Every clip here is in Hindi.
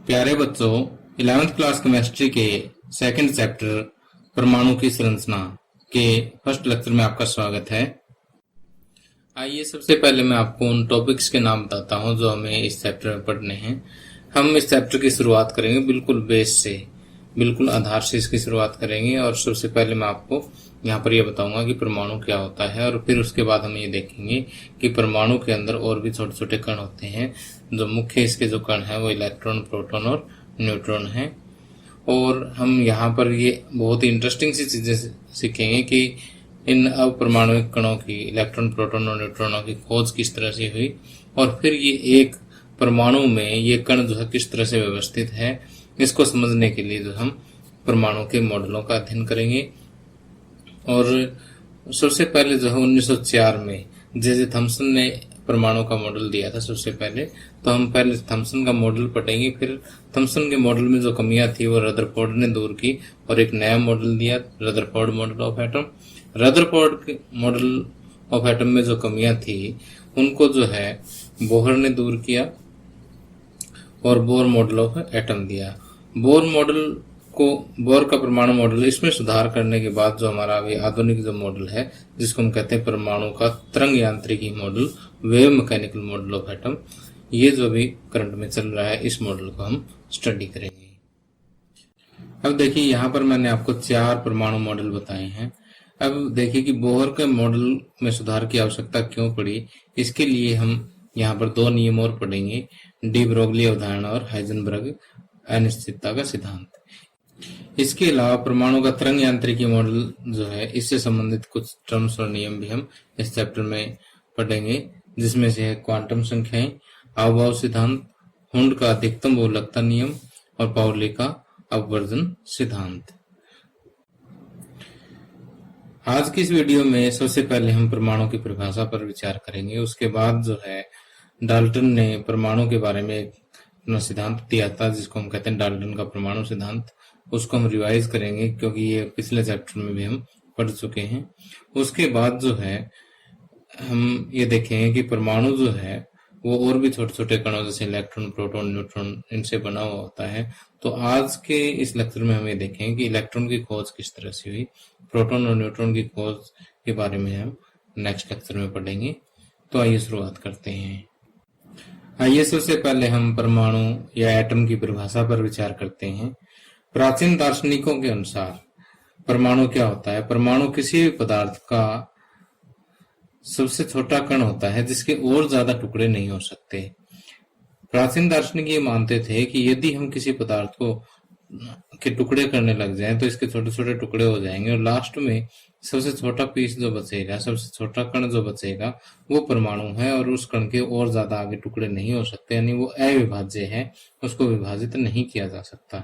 प्यारे बच्चों, 11th क्लास केमिस्ट्री के सेकंड चैप्टर परमाणु की संरचना के फर्स्ट लेक्चर में आपका स्वागत है। आइए सबसे पहले मैं आपको उन टॉपिक्स के नाम बताता हूं जो हमें इस चैप्टर में पढ़ने हैं। हम इस चैप्टर की शुरुआत करेंगे बिल्कुल बेस से, बिल्कुल आधार से इसकी शुरुआत करेंगे। और सबसे पहले मैं आपको यहाँ पर यह बताऊंगा कि परमाणु क्या होता है, और फिर उसके बाद हम ये देखेंगे कि परमाणु के अंदर और भी छोटे छोटे कण होते हैं। जो मुख्य इसके जो कण हैं वो इलेक्ट्रॉन, प्रोटॉन और न्यूट्रॉन हैं। और हम यहाँ पर ये बहुत ही इंटरेस्टिंग सी चीजें सीखेंगे कि इन अपरमाणुक कणों की, इलेक्ट्रॉन, प्रोटॉन और न्यूट्रॉनों की खोज किस तरह से हुई, और फिर ये एक परमाणु में ये कण जो है किस तरह से व्यवस्थित है। इसको समझने के लिए जो हम परमाणु के मॉडलों का अध्ययन करेंगे। और सबसे पहले जो है 1904 में जे थॉमसन ने परमाणु का मॉडल दिया था सबसे पहले। तो हम पहले थॉमसन का मॉडल पढ़ेंगे, फिर थॉमसन के मॉडल में जो कमियां थी वो रदरफोर्ड ने दूर की और एक नया मॉडल दिया, Rutherford model of atom. Rutherford के मॉडल ऑफ एटम में जो कमियां थी उनको जो है बोहर ने दूर किया और बोर मॉडल ऑफ एटम दिया। बोर का परमाणु मॉडल, इसमें सुधार करने के बाद जो हमारा अभी आधुनिक जो मॉडल है जिसको हम कहते हैं परमाणु का तरंग यांत्रिकी model, wave mechanical model of atom, ये जो भी करंट में चल रहा है इस मॉडल को हम स्टडी करेंगे। अब देखिए यहाँ पर मैंने आपको 4 परमाणु मॉडल बताए हैं। अब देखिए कि बोहर के मॉडल में सुधार की आवश्यकता क्यों पड़ी। इसके लिए हम यहाँ पर 2 नियम और पढ़ेंगे, डी ब्रोगली अवधारणा और हाइजेनबर्ग अनिश्चितता का सिद्धांत। इसके अलावा परमाणु का तरंग यांत्रिकी मॉडल जो है, इससे संबंधित कुछ टर्म्स और नियम भी हम इस चैप्टर में पढ़ेंगे, जिसमें से है क्वांटम संख्याएं, अवभाव सिद्धांत, हुंड का अधिकतम बहुलकता नियम और पाउली का अपवर्जन सिद्धांत। आज की इस वीडियो में सबसे पहले हम परमाणु की परिभाषा पर विचार करेंगे। उसके बाद जो है डाल्टन ने परमाणु के बारे में अपना सिद्धांत दिया था जिसको हम कहते हैं डाल्टन का परमाणु सिद्धांत। उसको हम रिवाइज करेंगे क्योंकि ये पिछले चैप्टर में भी हम पढ़ चुके हैं। उसके बाद जो है हम ये देखेंगे कि परमाणु जो है वो और भी छोटे छोटे कणों जैसे इलेक्ट्रॉन, प्रोटॉन, न्यूट्रॉन, इनसे बना हुआ होता है। तो आज के इस लेक्चर में हम ये देखेंगे कि इलेक्ट्रॉन की खोज किस तरह से हुई, प्रोटॉन और न्यूट्रॉन की खोज के बारे में हम नेक्स्ट लेक्चर में पढ़ेंगे। तो आइए शुरुआत करते हैं। आइए सबसे पहले हम परमाणु या एटम की परिभाषा पर विचार करते हैं। प्राचीन दार्शनिकों के अनुसार परमाणु क्या होता है। परमाणु किसी भी पदार्थ का सबसे छोटा कण होता है जिसके और ज्यादा टुकड़े नहीं हो सकते। प्राचीन दार्शनिक ये मानते थे कि यदि हम किसी पदार्थ को के टुकड़े करने लग जाएं तो इसके छोटे छोटे टुकड़े हो जाएंगे और लास्ट में सबसे छोटा पीस जो बचेगा, सबसे छोटा कण जो बचेगा वो परमाणु है, और उस कण के और ज्यादा आगे टुकड़े नहीं हो सकते, यानी वो अविभाज्य है, उसको विभाजित नहीं किया जा सकता।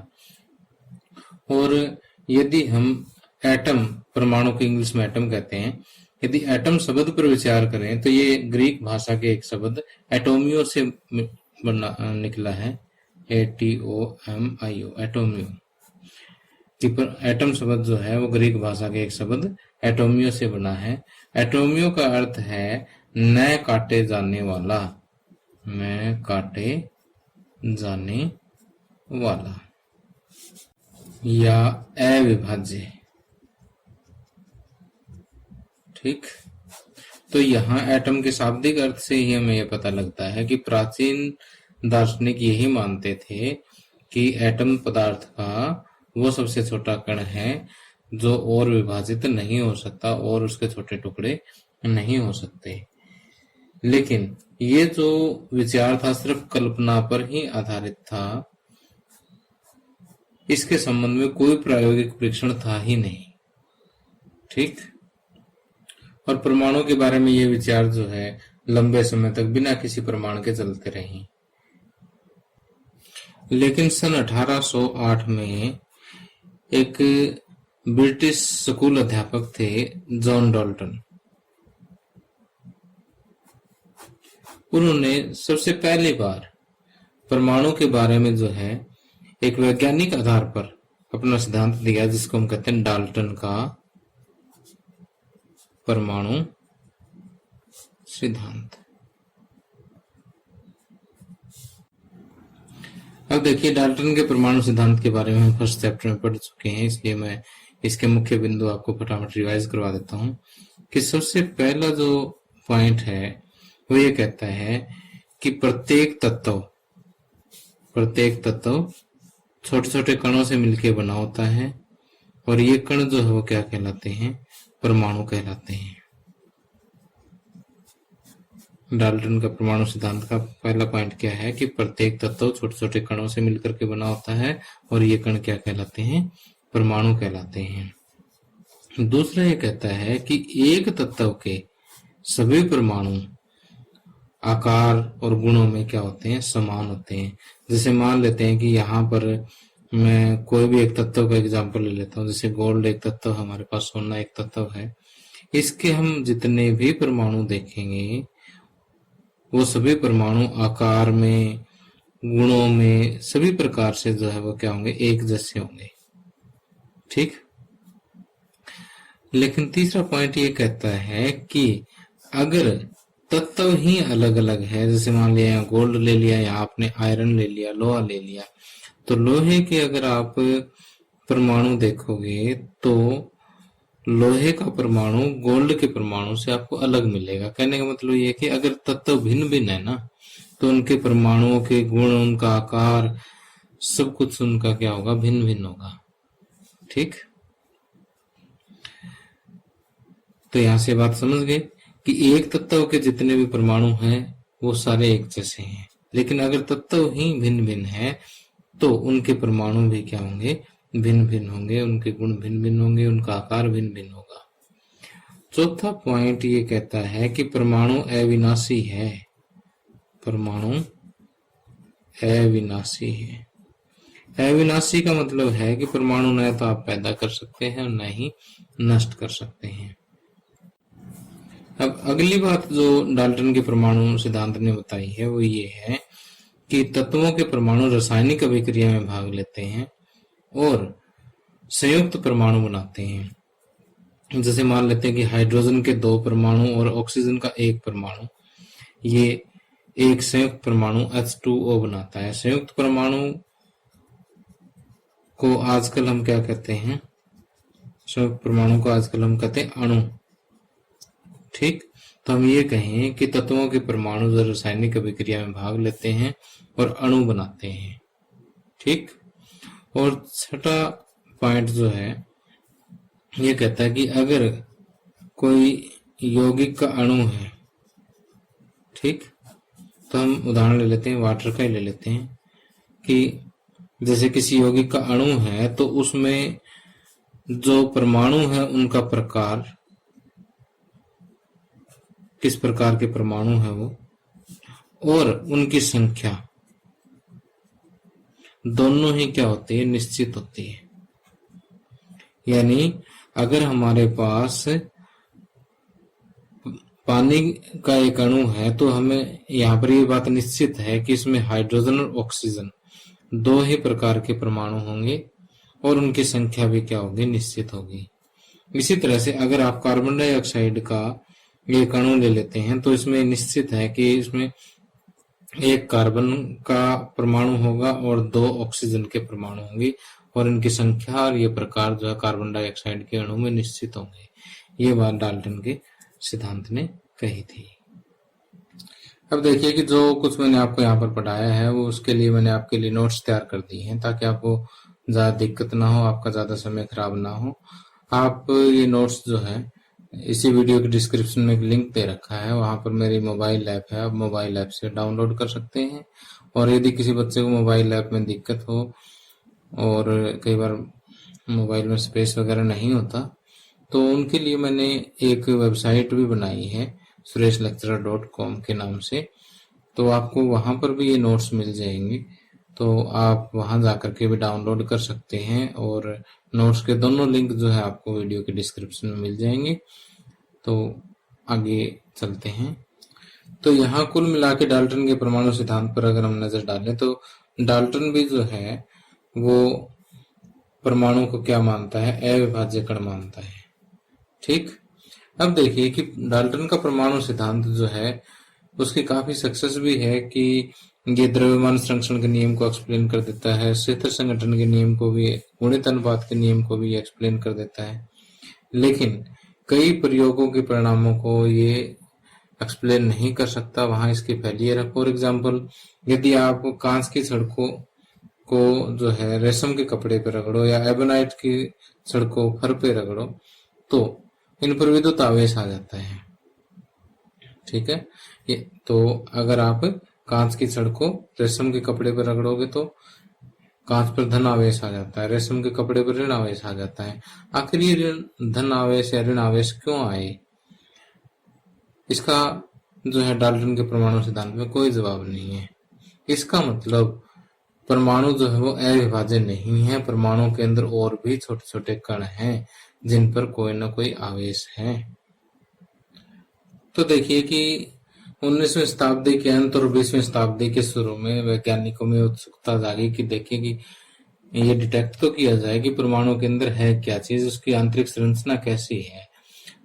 और यदि हम एटम, परमाणु को इंग्लिश में एटम कहते हैं, यदि एटम शब्द पर विचार करें तो ये ग्रीक भाषा के एक शब्द एटोमियो से निकला है, ATOMIO, एटोमियो। एटम शब्द जो है वो ग्रीक भाषा के एक शब्द एटोमियो से बना है। एटोमियो का अर्थ है न काटे जाने वाला, न काटे जाने वाला या अविभाज्य। ठीक, तो यहाँ एटम के शाब्दिक अर्थ से ही हमें यह पता लगता है कि प्राचीन दार्शनिक यही मानते थे कि एटम पदार्थ का वो सबसे छोटा कण है जो और विभाजित नहीं हो सकता और उसके छोटे टुकड़े नहीं हो सकते। लेकिन ये जो विचार था सिर्फ कल्पना पर ही आधारित था, इसके संबंध में कोई प्रायोगिक परीक्षण था ही नहीं। ठीक, और परमाणु के बारे में ये विचार जो है लंबे समय तक बिना किसी प्रमाण के चलते रहे। लेकिन सन 1808 में एक ब्रिटिश स्कूल अध्यापक थे जॉन डाल्टन। उन्होंने सबसे पहली बार परमाणु के बारे में जो है एक वैज्ञानिक आधार पर अपना सिद्धांत दिया जिसको हम कहते हैं डाल्टन का परमाणु सिद्धांत। अब देखिए, डाल्टन के परमाणु सिद्धांत के बारे में हम फर्स्ट चैप्टर में पढ़ चुके हैं, इसलिए मैं इसके मुख्य बिंदु आपको फटाफट रिवाइज करवा देता हूँ कि सबसे पहला जो पॉइंट है वो ये कहता है कि प्रत्येक तत्व छोटे छोटे कणों से मिलकर बना होता है, और ये कण जो है वो क्या कहलाते हैं? परमाणु कहलाते हैं। डाल्टन का परमाणु सिद्धांत का पहला पॉइंट क्या है कि प्रत्येक तत्व छोटे छोटे कणों से मिलकर के बना होता है, और ये कण क्या कहलाते हैं? परमाणु कहलाते हैं। दूसरा ये कहता है कि एक तत्व के सभी परमाणु आकार और गुणों में क्या होते हैं? समान होते हैं। जैसे मान लेते हैं कि यहाँ पर मैं कोई भी एक तत्व का एग्जांपल ले लेता हूँ, जैसे गोल्ड एक तत्व, हमारे पास सोना एक तत्व है। इसके हम जितने भी परमाणु देखेंगे वो सभी परमाणु आकार में, गुणों में, सभी प्रकार से जो है वो क्या होंगे? एक जैसे होंगे। ठीक। लेकिन तीसरा पॉइंट ये कहता है कि अगर तत्व ही अलग अलग है, जैसे मान लिया यहाँ गोल्ड ले लिया, यहाँ आपने आयरन ले लिया, लोहा ले लिया, तो लोहे के अगर आप परमाणु देखोगे तो लोहे का परमाणु गोल्ड के परमाणु से आपको अलग मिलेगा। कहने का मतलब ये कि अगर तत्व भिन्न भिन्न है ना, तो उनके परमाणुओं के गुण, उनका आकार, सब कुछ उनका क्या होगा? भिन्न भिन्न होगा। ठीक। तो यहां से बात समझ गए कि एक तत्व के जितने भी परमाणु हैं वो सारे एक जैसे हैं, लेकिन अगर तत्व ही भिन्न भिन्न है तो उनके परमाणु भी क्या होंगे? भिन्न भिन्न होंगे, उनके गुण भिन्न भिन्न होंगे, उनका आकार भिन्न भिन्न होगा। चौथा पॉइंट ये कहता है कि परमाणु अविनाशी है। परमाणु अविनाशी है। अविनाशी का मतलब है कि परमाणु न तो आप पैदा कर सकते हैं और न ही नष्ट कर सकते हैं। अब अगली बात जो डाल्टन के परमाणु सिद्धांत ने बताई है वो ये है कि तत्वों के परमाणु रासायनिक अभिक्रिया में भाग लेते हैं और संयुक्त परमाणु बनाते हैं। जैसे मान लेते हैं कि हाइड्रोजन के 2 परमाणु और ऑक्सीजन का 1 परमाणु, ये एक संयुक्त परमाणु H2O बनाता है। संयुक्त परमाणु को आजकल हम क्या कहते हैं? संयुक्त परमाणु को आजकल हम कहते हैं अणु। ठीक। तो हम ये कहें कि तत्वों के परमाणु जो रासायनिक अभिक्रिया में भाग लेते हैं और अणु बनाते हैं। ठीक। और छठा पॉइंट जो है ये कहता है कि अगर कोई यौगिक का अणु है, ठीक, तो हम उदाहरण ले लेते हैं, वाटर का ही ले लेते हैं कि जैसे किसी यौगिक का अणु है तो उसमें जो परमाणु है उनका प्रकार, किस प्रकार के परमाणु है वो, और उनकी संख्या दोनों ही क्या होती है? निश्चित होती है। यानी अगर हमारे पास पानी का एक अणु है तो हमें यहाँ पर ये बात निश्चित है कि इसमें हाइड्रोजन और ऑक्सीजन 2 ही प्रकार के परमाणु होंगे और उनकी संख्या भी क्या होगी? निश्चित होगी। इसी तरह से अगर आप कार्बन डाइऑक्साइड का एक अणु ले लेते हैं तो इसमें निश्चित है कि इसमें 1 कार्बन का परमाणु होगा और 2 ऑक्सीजन के परमाणु होंगे, और इनकी संख्या और ये प्रकार जो है कार्बन डाइऑक्साइड के अणु में निश्चित होंगे। ये बात डाल्टन के सिद्धांत ने कही थी। अब देखिए कि जो कुछ मैंने आपको यहाँ पर पढ़ाया है वो उसके लिए मैंने आपके लिए नोट्स तैयार कर दिए हैं ताकि आपको ज्यादा दिक्कत ना हो, आपका ज्यादा समय खराब ना हो। आप ये नोट्स जो है इसी वीडियो के डिस्क्रिप्शन में एक लिंक दे रखा है, वहां पर मेरी मोबाइल ऐप है, आप मोबाइल ऐप से डाउनलोड कर सकते हैं। और यदि किसी बच्चे को मोबाइल ऐप में दिक्कत हो और कई बार मोबाइल में स्पेस वगैरह नहीं होता तो उनके लिए मैंने एक वेबसाइट भी बनाई है sureshlecturer.com के नाम से, तो आपको वहां पर भी ये नोट्स मिल जाएंगे, तो आप वहां जाकर के भी डाउनलोड कर सकते हैं और नोट्स के दोनों लिंक जो है आपको वीडियो के डिस्क्रिप्शन में मिल जाएंगे। तो आगे चलते हैं। तो यहाँ कुल मिला के डाल्टन के परमाणु सिद्धांत पर अगर हम नजर डालें तो डाल्टन भी जो है वो परमाणु को क्या मानता है? अविभाज्य कण मानता है। ठीक। अब देखिए कि डाल्टन का परमाणु सिद्धांत जो है उसकी काफी सक्सेस भी है कि ये द्रव्यमान संरक्षण के नियम को एक्सप्लेन कर देता है, क्षेत्र संगठन के नियम को भी, गुणित अनुपात के नियम को भी एक्सप्लेन कर देता है। लेकिन कई प्रयोगों के परिणामों को ये एक्सप्लेन नहीं कर सकता, वहां इसकी फेलियर है। फॉर एग्जाम्पल, यदि आप कांच की सड़कों को जो है रेशम के कपड़े पे रगड़ो या एबोनाइट की सड़कों फर पे रगड़ो तो इन पर विद्युत आवेश आ जाता है। ठीक है, ये तो अगर आप कांच की सड़कों रेशम के कपड़े पर रगड़ोगे तो कांच पर धन आवेश आ जाता है, रेशम के कपड़े पर ऋण आवेश आ जाता है। आखिर ये धन आवेश या ऋण आवेश क्यों आए, इसका जो है डाल्टन के परमाणु सिद्धांत में कोई जवाब नहीं है। इसका मतलब परमाणु जो है वो अविभाज्य नहीं है, परमाणु के अंदर और भी छोटे छोटे कण हैं जिन पर कोई ना कोई आवेश है। तो देखिए कि 19वीं शताब्दी के अंत और 20वीं शताब्दी के शुरू में वैज्ञानिकों में उत्सुकता जागी कि देखिए कि ये डिटेक्ट तो किया जाए कि परमाणु के अंदर है क्या चीज, उसकी आंतरिक संरचना कैसी है।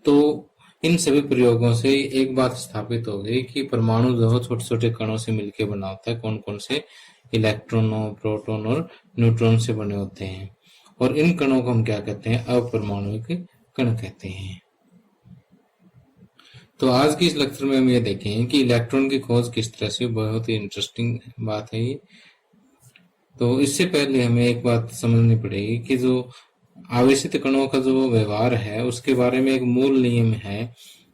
तो इन सभी प्रयोगों से एक बात स्थापित हो गई कि परमाणु जो है छोटे छोटे कणों से मिलकर बना होता है। कौन कौन से? इलेक्ट्रॉनों, प्रोटॉन और न्यूट्रॉन से बने होते हैं। और इन कणों को हम क्या कहते हैं? अपरमाणुक कण कहते हैं। तो आज की इस लेक्चर में हम ये देखें कि इलेक्ट्रॉन की खोज किस तरह से, बहुत ही इंटरेस्टिंग बात है ये। तो इससे पहले हमें एक बात समझनी पड़ेगी कि जो आवेशित कणों का जो व्यवहार है उसके बारे में एक मूल नियम है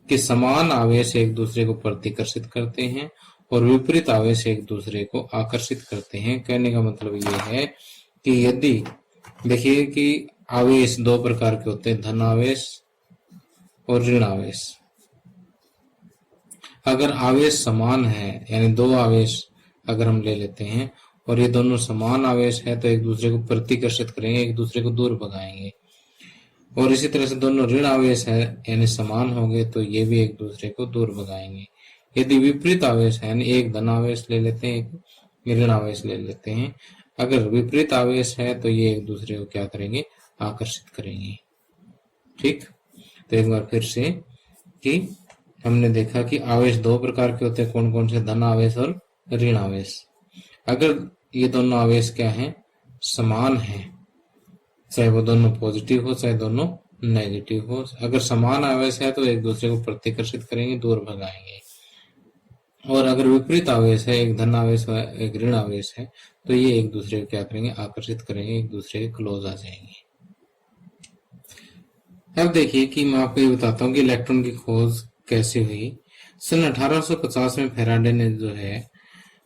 कि समान आवेश एक दूसरे को प्रतिकर्षित करते हैं और विपरीत आवेश एक दूसरे को आकर्षित करते हैं। कहने का मतलब ये है कि यदि देखिए कि आवेश दो प्रकार के होते हैं, धन आवेश और ऋण आवेश। अगर आवेश समान है, यानी दो आवेश अगर हम ले लेते हैं और ये दोनों समान आवेश है तो एक दूसरे को प्रतिकर्षित करेंगे, एक दूसरे को दूर भगाएंगे। और इसी तरह से दोनों ऋण आवेश है यानी समान हो गए तो ये भी एक दूसरे को दूर भगाएंगे। यदि विपरीत आवेश है यानी एक धन आवेश ले लेते हैं, एक ऋण आवेश ले लेते हैं, अगर विपरीत आवेश है तो ये एक दूसरे को क्या करेंगे? आकर्षित करेंगे। ठीक, तो एक बार फिर से कि हमने देखा कि आवेश दो प्रकार के होते हैं, कौन कौन से? धन आवेश और ऋण आवेश। अगर ये दोनों आवेश क्या हैं? समान हैं, चाहे वो दोनों पॉजिटिव हो चाहे दोनों नेगेटिव हो। अगर समान आवेश है तो एक दूसरे को प्रतिकर्षित करेंगे, दूर भगाएंगे। और अगर विपरीत आवेश है, एक धन आवेश है एक ऋण आवेश है, तो ये एक दूसरे को क्या करेंगे? आकर्षित करेंगे, एक दूसरे के क्लोज आ जाएंगे। अब देखिए कि मैं आपको ये बताता हूँ कि इलेक्ट्रॉन की खोज कैसे हुई। सन 1850 में फैराडे ने जो है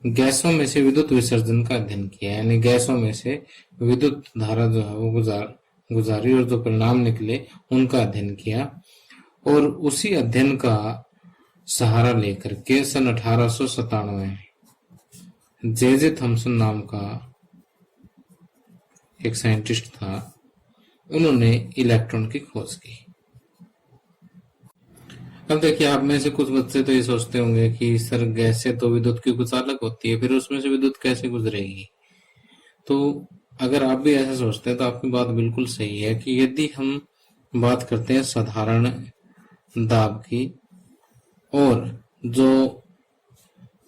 गैसों में से विद्युत विसर्जन का अध्ययन किया, यानी गैसों में से विद्युत धारा जो है वो गुजारी और जो परिणाम निकले उनका अध्ययन किया। और उसी अध्ययन का सहारा लेकर के सन 1897 में जे थॉमसन नाम का एक साइंटिस्ट था, उन्होंने इलेक्ट्रॉन की खोज की। अब देखिए, आप में से कुछ बच्चे तो ये सोचते होंगे कि सर गैस से तो विद्युत की कुछ अलग होती है, फिर उसमें से विद्युत कैसे गुजरेगी? तो अगर आप भी ऐसा सोचते हैं तो आपकी बात बिल्कुल सही है कि यदि हम बात करते हैं साधारण दाब की और जो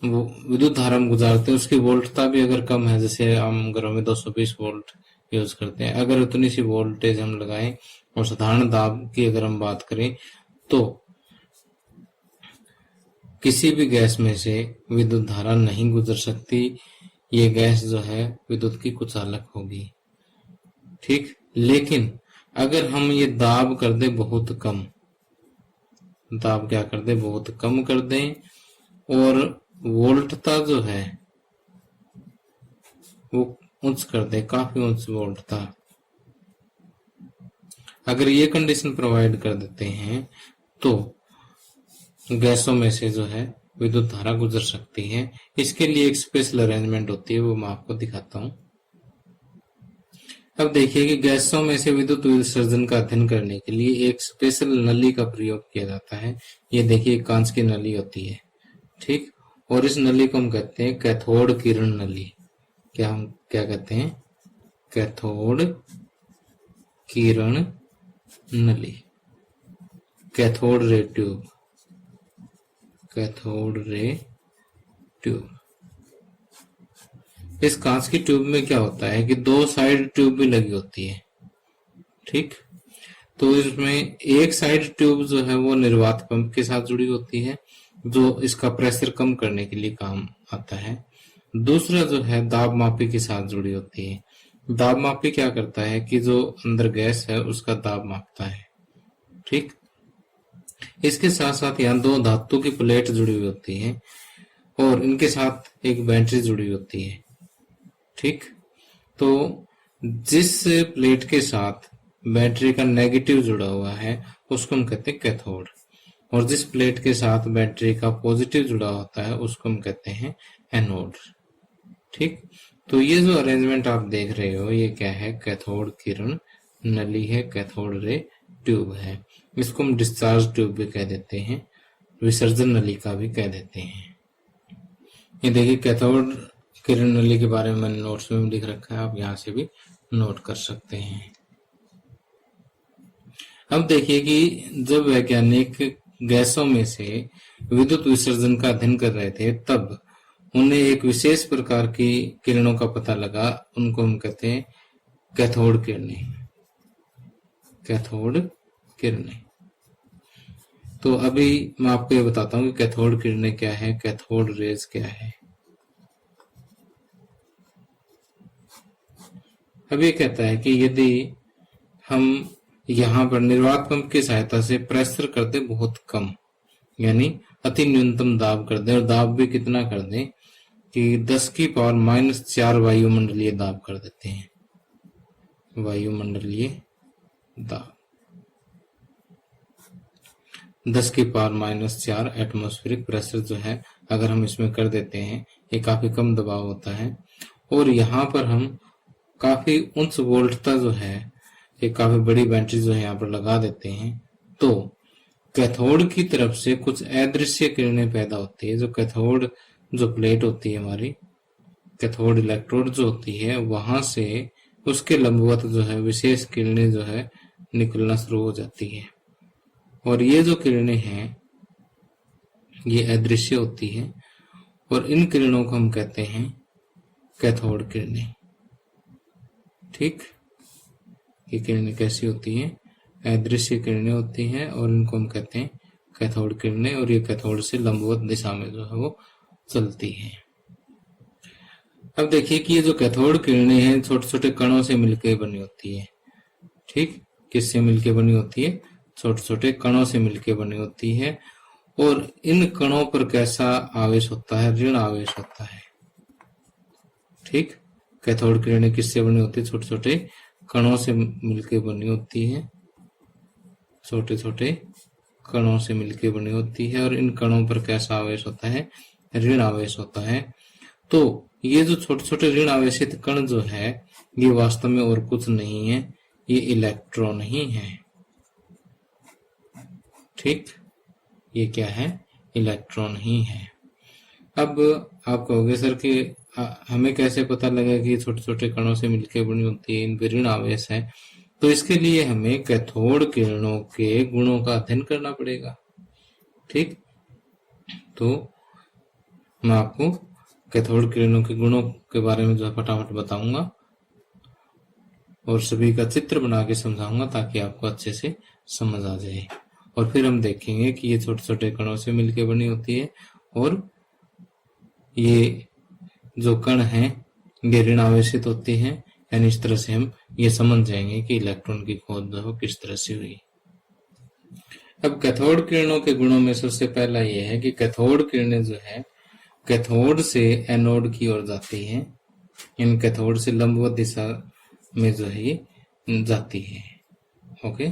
विद्युत धारा हम गुजारते हैं उसकी वोल्टता भी अगर कम है, जैसे हम घरों में 220 वोल्ट यूज करते हैं, अगर उतनी सी वोल्टेज हम लगाएं और साधारण दाब की अगर हम बात करें तो किसी भी गैस में से विद्युत धारा नहीं गुजर सकती। ये गैस जो है विद्युत की कुचालक होगी। ठीक, लेकिन अगर हम ये दाब कर दे बहुत कम, दाब क्या कर दे? बहुत कम कर दें और वोल्टता जो है वो उच्च कर दे, काफी उच्च वोल्टता, अगर ये कंडीशन प्रोवाइड कर देते हैं तो गैसों में से जो है विद्युत धारा गुजर सकती है। इसके लिए एक स्पेशल अरेंजमेंट होती है, वो मैं आपको दिखाता हूं। अब देखिए कि गैसों में से विद्युत विसर्जन का अध्ययन करने के लिए एक स्पेशल नली का प्रयोग किया जाता है। ये देखिए कांच की नली होती है, ठीक, और इस नली को हम कहते हैं कैथोड किरण नली। हम क्या कहते हैं? कैथोड किरण नली, cathode ray tube, cathode ray tube. इस कांच की ट्यूब में क्या होता है कि दो साइड ट्यूब भी लगी होती है, ठीक। तो इसमें एक साइड ट्यूब जो है वो निर्वात पंप के साथ जुड़ी होती है, जो इसका प्रेशर कम करने के लिए काम आता है। दूसरा जो है दाब मापी के साथ जुड़ी होती है। दाब मापी क्या करता है कि जो अंदर गैस है उसका दाब मापता है, ठीक। इसके साथ साथ यहाँ दो धातु की प्लेट जुड़ी हुई होती है और इनके साथ एक बैटरी जुड़ी होती है, ठीक। तो जिस प्लेट के साथ बैटरी का नेगेटिव जुड़ा हुआ है उसको हम कहते हैं कैथोड, और जिस प्लेट के साथ बैटरी का पॉजिटिव जुड़ा होता है उसको हम कहते हैं एनोड, ठीक। तो ये जो अरेंजमेंट आप देख रहे हो ये क्या है, कैथोड किरण नली है, कैथोड रे ट्यूब है। इसको हम डिस्चार्ज ट्यूब भी कह देते हैं, विसर्जन नली का भी कह देते हैं। ये देखिए कैथोड किरण नली के बारे में मैंने नोट्स में भी लिख रखा है, आप यहाँ से भी नोट कर सकते हैं। अब देखिए कि जब वैज्ञानिक गैसों में से विद्युत विसर्जन का अध्ययन कर रहे थे तब उन्हें एक विशेष प्रकार की किरणों का पता लगा, उनको हम कहते हैं कैथोड किरणें, कैथोड किरणें। तो अभी मैं आपको ये बताता हूँ कि कैथोड किरणें क्या है, कैथोड रेज क्या है। अब ये कहता है कि यदि हम यहाँ पर निर्वात पंप की सहायता से प्रेशर कर दे बहुत कम, यानी अति न्यूनतम दाब कर दें, और दाब भी कितना कर दें कि 10 की पावर -4 वायुमंडलीय दाब कर देते हैं, वायुमंडलीय दाब 10 की पावर -4 एटमॉस्फेरिक प्रेशर जो है अगर हम इसमें कर देते हैं, ये काफी कम दबाव होता है। और यहाँ पर हम काफी उच्च वोल्टता जो है, एक काफी बड़ी बैटरी जो है यहाँ पर लगा देते हैं, तो कैथोड की तरफ से कुछ अदृश्य किरणें पैदा होती है। जो कैथोड जो प्लेट होती है हमारी, कैथोड इलेक्ट्रोड जो होती है, वहां से उसके लंबवत जो है विशेष किरणें जो है निकलना शुरू हो जाती है। और ये जो किरणें हैं ये अदृश्य होती हैं, और इन किरणों को हम कहते हैं कैथोड किरणें, ठीक। ये किरणें कैसी होती हैं, अदृश्य किरणें होती हैं, और इनको हम कहते हैं कैथोड किरणें, और ये कैथोड से लंबवत दिशा में जो है वो चलती है। अब देखिए कि ये जो कैथोड किरणें हैं छोटे छोटे कणों से मिलकर बनी होती है, ठीक। किससे मिलकर बनी होती है, छोटे छोटे कणों से मिलकर बनी होती है। और इन कणों पर कैसा आवेश होता है, ऋण आवेश होता है, ठीक। कैथोड किरणें किससे बनी होती है, छोटे छोटे कणों से मिलकर बनी होती है, छोटे छोटे कणों से मिलकर बनी होती है। और इन कणों पर कैसा आवेश होता है, ऋण आवेश होता है। तो ये जो छोटे छोटे ऋण आवेशित कण जो है ये वास्तव में और कुछ नहीं है, ये इलेक्ट्रॉन ही है, ठीक। ये क्या है, इलेक्ट्रॉन ही है। अब आप कहोगे सर कि हमें कैसे पता लगा कि छोटे छोटे कणों से मिलकर बनी होती है, इन पर ऋण आवेश है। तो इसके लिए हमें कैथोड किरणों के गुणों का अध्ययन करना पड़ेगा, ठीक। तो मैं आपको कैथोड किरणों के गुणों के बारे में जो है फटाफट बताऊंगा और सभी का चित्र बना के समझाऊंगा ताकि आपको अच्छे से समझ आ जाए। और फिर हम देखेंगे कि ये छोटे छोटे कणों से मिलकर बनी होती है, और ये जो कण हैं ये ऋण आवेशित होते हैं, यानी इस तरह से हम ये समझ जाएंगे कि इलेक्ट्रॉन की खोज जो है किस तरह से हुई। अब कैथोड किरणों के गुणों में सबसे पहला ये है कि कैथोड किरणें जो है कैथोड से एनोड की ओर जाती हैं, इन कैथोड से लंबवत दिशा में जो है ये जाती है, ओके।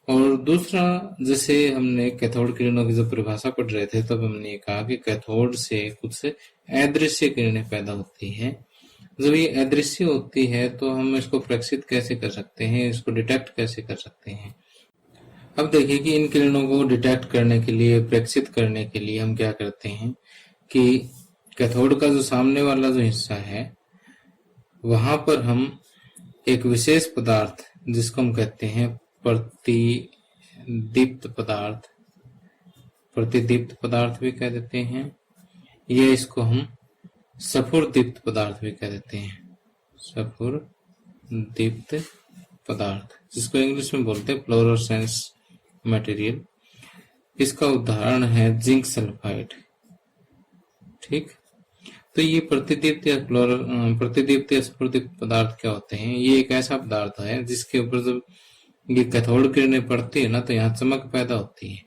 और दूसरा, जैसे हमने कैथोड किरणों की जब परिभाषा पढ़ रहे थे तब हमने कहा कि कैथोड से कुछ अदृश्य किरणें पैदा होती हैं। जब ये अदृश्य होती है तो हम इसको प्रेक्षित कैसे कर सकते हैं, इसको डिटेक्ट कैसे कर सकते हैं। अब देखिए कि इन किरणों को डिटेक्ट करने के लिए, प्रेक्षित करने के लिए हम क्या करते हैं कि कैथोड का जो सामने वाला जो हिस्सा है वहां पर हम एक विशेष पदार्थ जिसको हम कहते हैं प्रतिदीप्त पदार्थ, प्रतिदीप्त पदार्थ भी कह देते हैं, ये इसको हम सफुर-दीप्त पदार्थ भी कह देते हैं, सफुर-दीप्त पदार्थ, जिसको इंग्लिश में बोलते हैं फ्लोरोसेंस मटेरियल। इसका उदाहरण है जिंक सल्फाइड। ठीक, तो ये प्रतिदीप्त या स्फुरदीप्त पदार्थ क्या होते हैं? ये एक ऐसा पदार्थ है जिसके ऊपर जब ये कैथोड किरणें पड़ती है ना, तो यहाँ चमक पैदा होती है।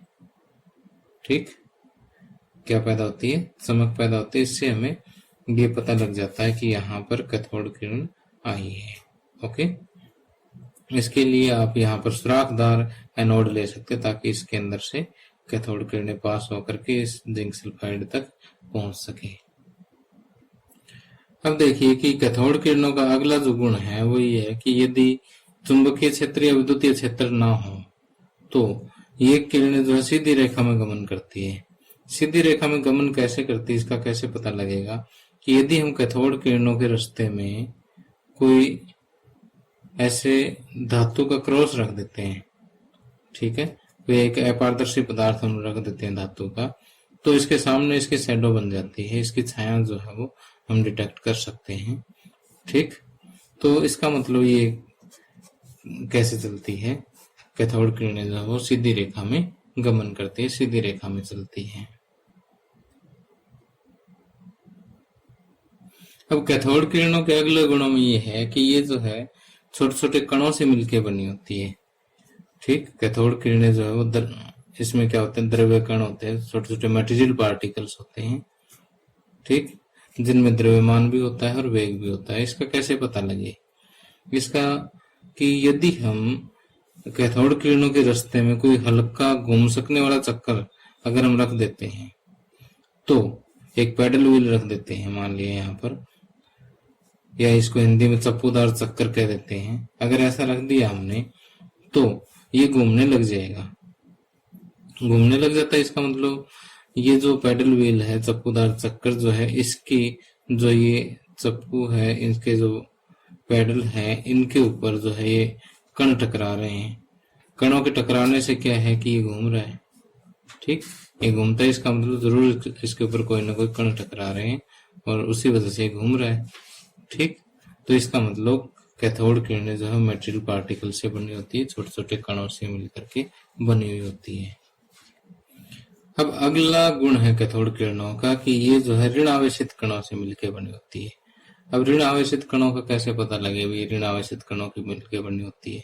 ठीक, क्या पैदा होती है? चमक पैदा होती है। इससे हमें ये पता लग जाता है कि यहाँ पर कैथोड किरण आई है। ओके, इसके लिए आप यहाँ पर सुराखदार एनोड ले सकते हैं ताकि इसके अंदर से कैथोड किरणें पास होकर के इस जिंक सल्फाइड तक पहुंच सके। अब देखिए कि कैथोड किरणों का अगला जो गुण है वो ये है कि यदि चुंबकीय क्षेत्र या विद्युतीय क्षेत्र ना हो तो ये किरणें जो है सीधी रेखा में गमन करती है। सीधी रेखा में गमन कैसे करती है, इसका कैसे पता लगेगा? कि यदि हम कैथोड किरणों के रास्ते में कोई ऐसे धातु का क्रॉस रख देते हैं, ठीक है, कोई एक अपारदर्शी पदार्थ हम रख देते हैं धातु का, तो इसके सामने इसकी शैडो बन जाती है, इसकी छाया जो है वो हम डिटेक्ट कर सकते हैं। ठीक, तो इसका मतलब ये कैसे चलती है? कैथोड किरणें जो है वो सीधी रेखा में गमन करती है, सीधी रेखा में चलती है। अब कैथोड किरणों के अगले गुणों में ये है कि ये जो है छोटे छोटे कणों से मिलकर बनी होती है। ठीक, कैथोड किरणें जो है वो इसमें क्या होते हैं? द्रव्य कण होते हैं, छोटे छोटे मटेरियल पार्टिकल्स होते हैं। ठीक, जिनमें द्रव्यमान भी होता है और वेग भी होता है। इसका कैसे पता लगे? इसका कि यदि हम कैथोड किरणों के रास्ते में कोई हल्का घूम सकने वाला चक्कर अगर हम रख देते हैं, तो एक पैडल व्हील रख देते हैं मान लिया यहाँ पर, या इसको हिंदी में चप्पूदार चक्कर कह देते हैं, अगर ऐसा रख दिया हमने तो ये घूमने लग जाएगा। घूमने लग जाता है, इसका मतलब ये जो पैडल व्हील है, चप्पूदार चक्कर जो है, इसकी जो ये चप्पू है, इनके जो पैडल है, इनके ऊपर जो है ये कण टकरा रहे हैं। कणों के टकराने से क्या है कि ये घूम रहा है। ठीक, ये घूमता है, इसका मतलब जरूर इसके ऊपर कोई ना कोई कण टकरा रहे हैं और उसी वजह से घूम रहा है। ठीक, तो इसका मतलब कैथोड किरणें जो है मेटेरियल पार्टिकल से बनी होती है, छोटे छोटे कणों से मिलकर के बनी हुई होती है। अब अगला गुण है कैथोड किरणों का कि ये जो है ऋण आवेशित कणों से मिलकर बनी होती है। अब ऋण आवेशित कणों का कैसे पता लगे? ये ऋण आवेशित कणों की मिलकर बनी होती है।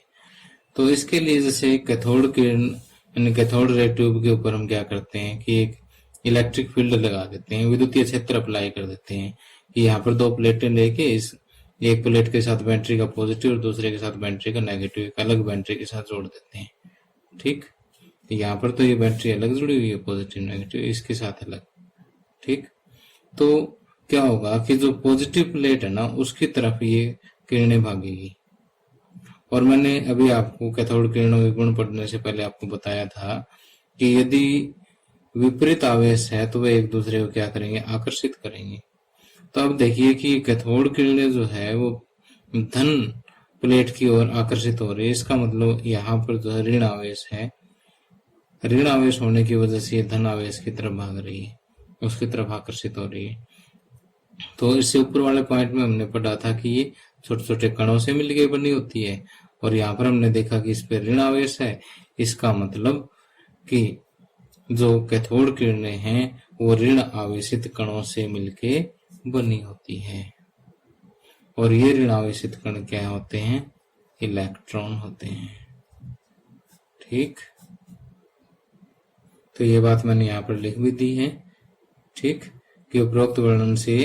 तो इसके लिए जैसे कैथोड किरण यानी कैथोड रे ट्यूब के ऊपर हम क्या करते हैं कि एक इलेक्ट्रिक फील्ड लगा देते हैं, विद्युतीय क्षेत्र अप्लाई कर देते हैं कि यहाँ पर दो प्लेटें लेके इस एक प्लेट के साथ बैटरी का पॉजिटिव और दूसरे के साथ बैटरी का नेगेटिव एक अलग बैटरी के साथ जोड़ देते हैं। ठीक, यहाँ पर तो ये बैटरी अलग जुड़ी हुई है, पॉजिटिव नेगेटिव, इसके साथ अलग। ठीक, तो क्या होगा कि जो पॉजिटिव प्लेट है ना उसकी तरफ ये किरणें भागेगी। और मैंने अभी आपको कैथोड किरणों के गुण पढ़ने से पहले आपको बताया था कि यदि विपरीत आवेश है तो वे एक दूसरे को क्या करेंगे? आकर्षित करेंगे। तो अब देखिए कि कैथोड किरणें जो है वो धन प्लेट की ओर आकर्षित हो रही है। इसका मतलब यहाँ पर जो है ऋण आवेश है, ऋण आवेश होने की वजह से ये धन आवेश की तरफ भाग रही है, उसकी तरफ आकर्षित हो रही है। तो इससे ऊपर वाले पॉइंट में हमने पढ़ा था कि ये छोटे छोटे कणों से मिलकर बनी होती है और यहाँ पर हमने देखा कि इस पे ऋण आवेश है। इसका मतलब कि जो कैथोड किरणें हैं वो ऋण आवेशित कणों से मिलके बनी होती है। और ये ऋण आवेशित कण क्या होते हैं? इलेक्ट्रॉन होते हैं। ठीक, तो ये बात मैंने यहाँ पर लिख भी दी है। ठीक, कि उपरोक्त वर्णन से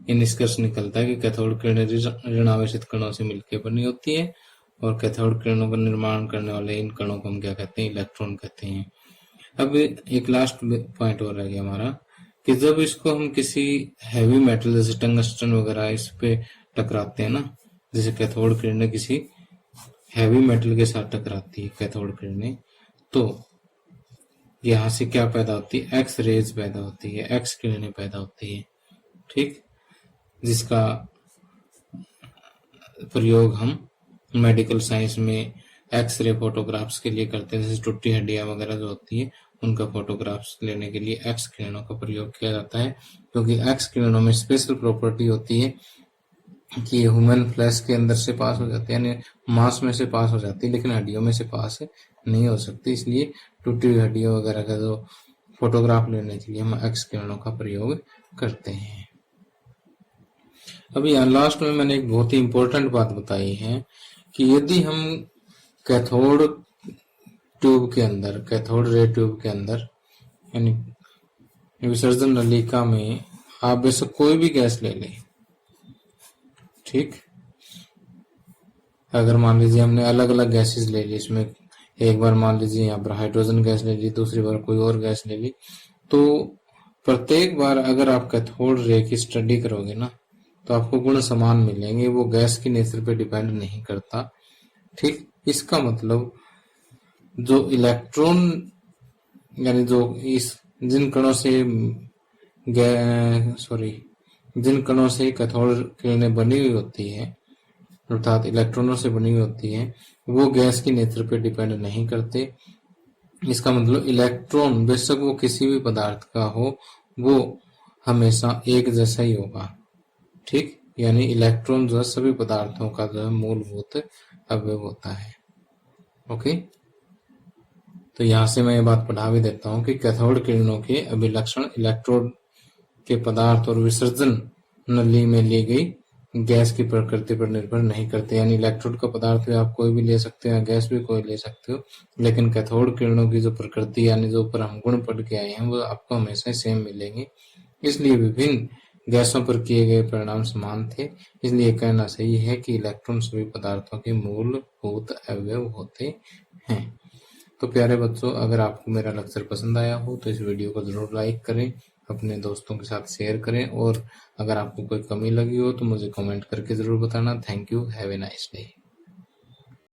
ये निष्कर्ष निकलता है कि कैथोड किरणें ऋण आवेशित कणों से मिलकर बनी होती है और कैथोड किरणों का निर्माण करने वाले इन कणों को हम क्या कहते हैं? इलेक्ट्रॉन कहते हैं। अब एक लास्ट पॉइंट और रह गया हमारा कि जब इसको हम किसी हैवी मेटल जैसे टंगस्टन वगैरह इस पे टकराते हैं ना, जैसे कैथोड किरणें किसी हैवी मेटल के साथ टकराती है कैथोड किरणें, तो यहाँ से क्या पैदा होती है? एक्स रेज पैदा होती है, एक्स किरणें पैदा होती है। ठीक, जिसका प्रयोग हम मेडिकल साइंस में एक्सरे फोटोग्राफ्स के लिए करते हैं, जैसे टूटी हड्डियां वगैरह जो होती है उनका फोटोग्राफ्स लेने के लिए एक्स किरणों का प्रयोग किया जाता है, क्योंकि एक्स किरणों में स्पेशल प्रॉपर्टी होती है कि ये ह्यूमन फ्लैश के अंदर से पास हो जाती है, यानी मांस में से पास हो जाती है, लेकिन हड्डियों में से पास नहीं हो सकती। इसलिए टूटी हुई हड्डियों वगैरह का जो फोटोग्राफ लेने के लिए हम एक्स किरणों का प्रयोग करते हैं। अभी यहाँ लास्ट में मैंने एक बहुत ही इंपॉर्टेंट बात बताई है कि यदि हम कैथोड ट्यूब के अंदर, कैथोड रे ट्यूब के अंदर यानी विसर्जन नलिका में आप बेशक कोई भी गैस ले लें, ठीक, अगर मान लीजिए हमने अलग अलग गैसेस ले ली, इसमें एक बार मान लीजिए यहाँ पर हाइड्रोजन गैस ले ली, दूसरी बार कोई और गैस ले ली, तो प्रत्येक बार अगर आप कैथोड रे की स्टडी करोगे ना तो आपको गुण समान मिलेंगे, वो गैस की नेचर पे डिपेंड नहीं करता, ठीक। इसका मतलब जो इलेक्ट्रॉन यानी जो इस जिन कणों से जिन कणों से कैथोड किरणें बनी हुई होती है, अर्थात इलेक्ट्रॉनों से बनी हुई होती है, वो गैस की नेचर पे डिपेंड नहीं करते। इसका मतलब इलेक्ट्रॉन बेशक वो किसी भी पदार्थ का हो, वो हमेशा एक जैसा ही होगा, ठीक। यानी इलेक्ट्रॉन जो है सभी पदार्थों का जो है मूलभूत अवयव होता है। ओके, तो यहां से मैं ये बात पढ़ा भी देता हूं कि कैथोड किरणों के अभिलक्षण इलेक्ट्रोड के पदार्थ और विसर्जन नली में ली गई गैस की प्रकृति पर निर्भर नहीं करते। यानी इलेक्ट्रोड का पदार्थ भी आप कोई भी ले सकते हो, गैस भी कोई ले सकते हो, लेकिन कैथोड किरणों की जो प्रकृति यानी जो ऊपर हम गुण पढ़ के आए हैं वो आपको हमेशा सेम मिलेंगे। इसलिए विभिन्न गैसों पर किए गए परिणाम समान थे। इसलिए कहना सही है कि इलेक्ट्रॉन सभी पदार्थों के मूलभूत अवयव होते हैं। तो प्यारे बच्चों, अगर आपको मेरा लेक्चर पसंद आया हो तो इस वीडियो को जरूर लाइक करें, अपने दोस्तों के साथ शेयर करें, और अगर आपको कोई कमी लगी हो तो मुझे कमेंट करके जरूर बताना। Thank you, have a nice day.